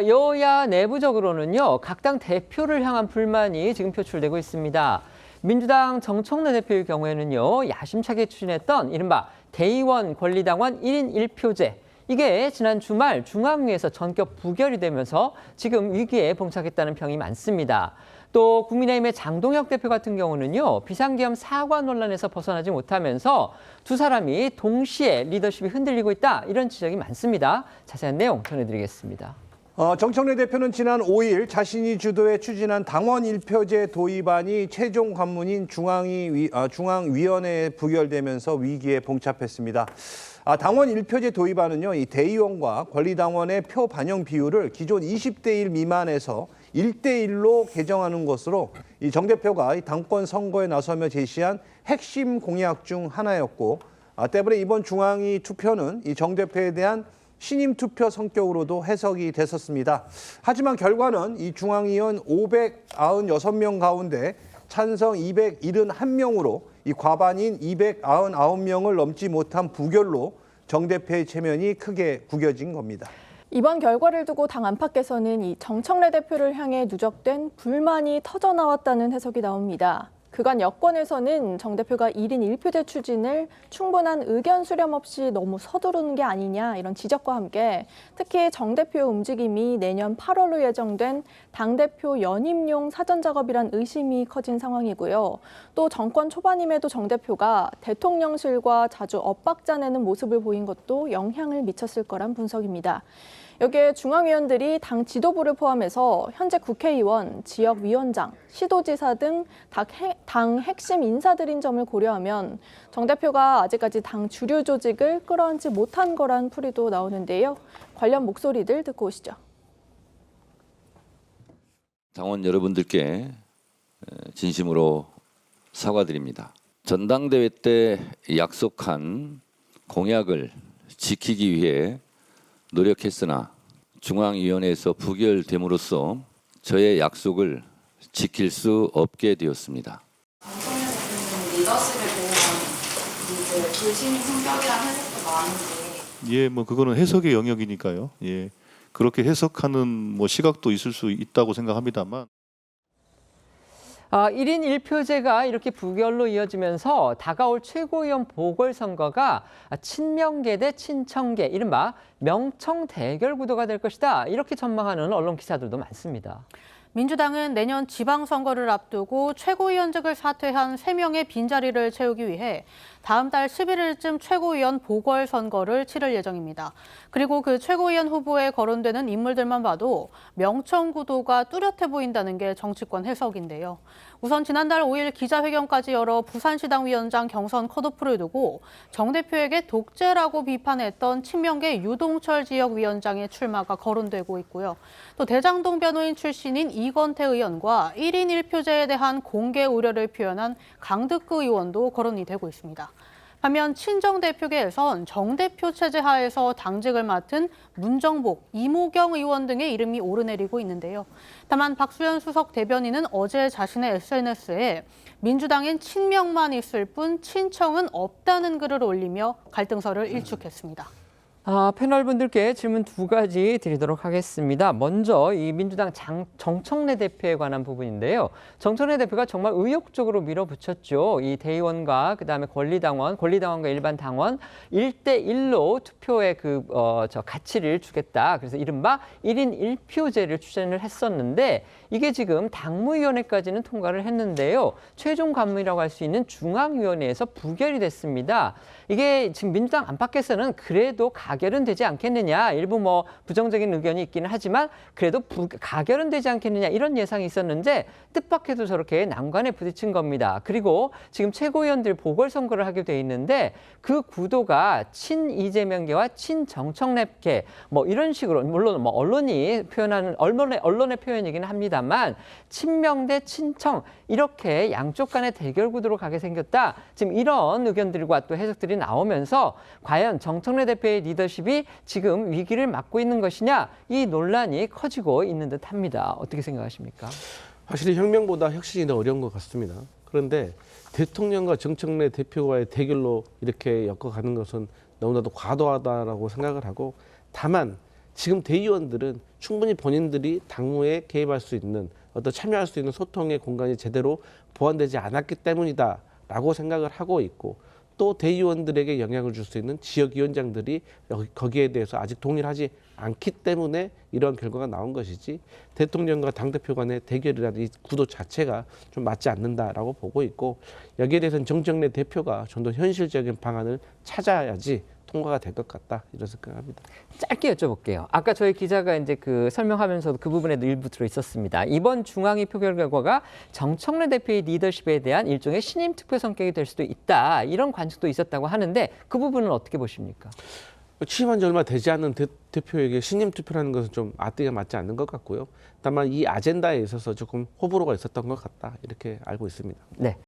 여야 내부적으로는요, 각 당 대표를 향한 불만이 지금 표출되고 있습니다. 민주당 정청래 대표의 경우에는요, 야심차게 추진했던 이른바 대의원 권리당원 1인 1표제. 이게 지난 주말 중앙위에서 전격 부결이 되면서 지금 위기에 봉착했다는 평이 많습니다. 또 국민의힘의 장동혁 대표 같은 경우는요, 비상계엄 사과 논란에서 벗어나지 못하면서 두 사람이 동시에 리더십이 흔들리고 있다, 이런 지적이 많습니다. 자세한 내용 전해드리겠습니다. 정청래 대표는 지난 5일 자신이 주도해 추진한 당원 1표제 도입안이 최종 관문인 중앙위원회에 부결되면서 위기에 봉착했습니다. 당원 1표제 도입안은요, 이 대의원과 권리당원의 표 반영 비율을 기존 20대 1 미만에서 1대 1로 개정하는 것으로 이 정 대표가 이 당권 선거에 나서며 제시한 핵심 공약 중 하나였고, 때문에 이번 중앙위 투표는 이 정 대표에 대한 신임 투표 성격으로도 해석이 됐었습니다. 하지만 결과는 이 중앙위원 596명 가운데 찬성 271명으로 이 과반인 299명을 넘지 못한 부결로 정 대표의 체면이 크게 구겨진 겁니다. 이번 결과를 두고 당 안팎에서는 이 정청래 대표를 향해 누적된 불만이 터져나왔다는 해석이 나옵니다. 그간 여권에서는 정 대표가 1인 1표제 추진을 충분한 의견 수렴 없이 너무 서두르는 게 아니냐, 이런 지적과 함께 특히 정 대표의 움직임이 내년 8월로 예정된 당대표 연임용 사전 작업이란 의심이 커진 상황이고요. 또 정권 초반임에도 정 대표가 대통령실과 자주 엇박자 내는 모습을 보인 것도 영향을 미쳤을 거란 분석입니다. 여기에 중앙위원들이 당 지도부를 포함해서 현재 국회의원, 지역위원장, 시도지사 등 당 핵심 인사들인 점을 고려하면 정 대표가 아직까지 당 주류 조직을 끌어안지 못한 거란 풀이도 나오는데요. 관련 목소리들 듣고 오시죠. 당원 여러분들께 진심으로 사과드립니다. 전당대회 때 약속한 공약을 지키기 위해 노력했으나 중앙위원회에서 부결됨으로써 저의 약속을 지킬 수 없게 되었습니다. 정청래 대표님 리더십에 대한 불신 성격이라는 해석도 많은데. 예, 뭐 그거는 해석의 영역이니까요. 예, 그렇게 해석하는 시각도 있을 수 있다고 생각합니다만. 1인 1표제가 이렇게 부결로 이어지면서 다가올 최고위원 보궐선거가 친명계 대 친청계, 이른바 명청 대결 구도가 될 것이다, 이렇게 전망하는 언론 기사들도 많습니다. 민주당은 내년 지방선거를 앞두고 최고위원직을 사퇴한 3명의 빈자리를 채우기 위해 다음 달 11일쯤 최고위원 보궐선거를 치를 예정입니다. 그리고 그 최고위원 후보에 거론되는 인물들만 봐도 명청 구도가 뚜렷해 보인다는 게 정치권 해석인데요. 우선 지난달 5일 기자회견까지 열어 부산시당 위원장 경선 컷오프를 두고 정 대표에게 독재라고 비판했던 친명계 유동철 지역위원장의 출마가 거론되고 있고요. 또 대장동 변호인 출신인 이건태 의원과 1인 1표제에 대한 공개 우려를 표현한 강득구 의원도 거론이 되고 있습니다. 반면 친정 대표계에선 정 대표 체제 하에서 당직을 맡은 문정복, 이모경 의원 등의 이름이 오르내리고 있는데요. 다만 박수현 수석 대변인은 어제 자신의 SNS에 민주당엔 친명만 있을 뿐 친청은 없다는 글을 올리며 갈등설을 일축했습니다. 패널분들께 질문 2가지 드리도록 하겠습니다. 먼저 이 민주당 정청래 대표에 관한 부분인데요. 정청래 대표가 정말 의욕적으로 밀어붙였죠. 이 대의원과 그다음에 권리당원과 일반 당원 1대 1로 투표의 가치를 주겠다. 그래서 이른바 1인 1표제를 추진을 했었는데, 이게 지금 당무위원회까지는 통과를 했는데요. 최종 관문이라고 할 수 있는 중앙위원회에서 부결이 됐습니다. 이게 지금 민주당 안팎에서는 그래도 가결은 되지 않겠느냐, 일부 부정적인 의견이 있기는 하지만 그래도 가결은 되지 않겠느냐, 이런 예상이 있었는데 뜻밖에도 저렇게 난관에 부딪힌 겁니다. 그리고 지금 최고위원들 보궐선거를 하게 돼 있는데 그 구도가 친 이재명계와 친 정청래계 이런 식으로, 물론 언론이 표현하는 언론의 표현이기는 합니다만 친명 대 친청, 이렇게 양쪽 간의 대결 구도로 가게 생겼다. 지금 이런 의견들과 또 해석들이 나오면서 과연 정청래 대표의 리더십이 지금 위기를 맞고 있는 것이냐, 이 논란이 커지고 있는 듯합니다. 어떻게 생각하십니까? 확실히 혁명보다 혁신이 더 어려운 것 같습니다. 그런데 대통령과 정청래 대표와의 대결로 이렇게 엮어가는 것은 너무나도 과도하다라고 생각을 하고, 다만 지금 대의원들은 충분히 본인들이 당무에 개입할 수 있는 어떤 참여할 수 있는 소통의 공간이 제대로 보완되지 않았기 때문이다라고 생각을 하고 있고 또 대의원들에게 영향을 줄 수 있는 지역위원장들이 거기에 대해서 아직 동일하지 않기 때문에 이런 결과가 나온 것이지 대통령과 당대표 간의 대결이라는 이 구도 자체가 좀 맞지 않는다라고 보고 있고 여기에 대해서는 정청래 대표가 좀 더 현실적인 방안을 찾아야지 통과가 될 것 같다 이런 생각합니다. 짧게 여쭤볼게요. 아까 저희 기자가 이제 그 설명하면서도 그 부분에도 일부 들어 있었습니다. 이번 중앙위 표결 결과가 정청래 대표의 리더십에 대한 일종의 신임 투표 성격이 될 수도 있다. 이런 관측도 있었다고 하는데 그 부분은 어떻게 보십니까? 취임한 지 얼마 되지 않은 대표에게 신임 투표라는 것은 좀 앞뒤가 맞지 않는 것 같고요. 다만 이 아젠다에 있어서 조금 호불호가 있었던 것 같다 이렇게 알고 있습니다. 네.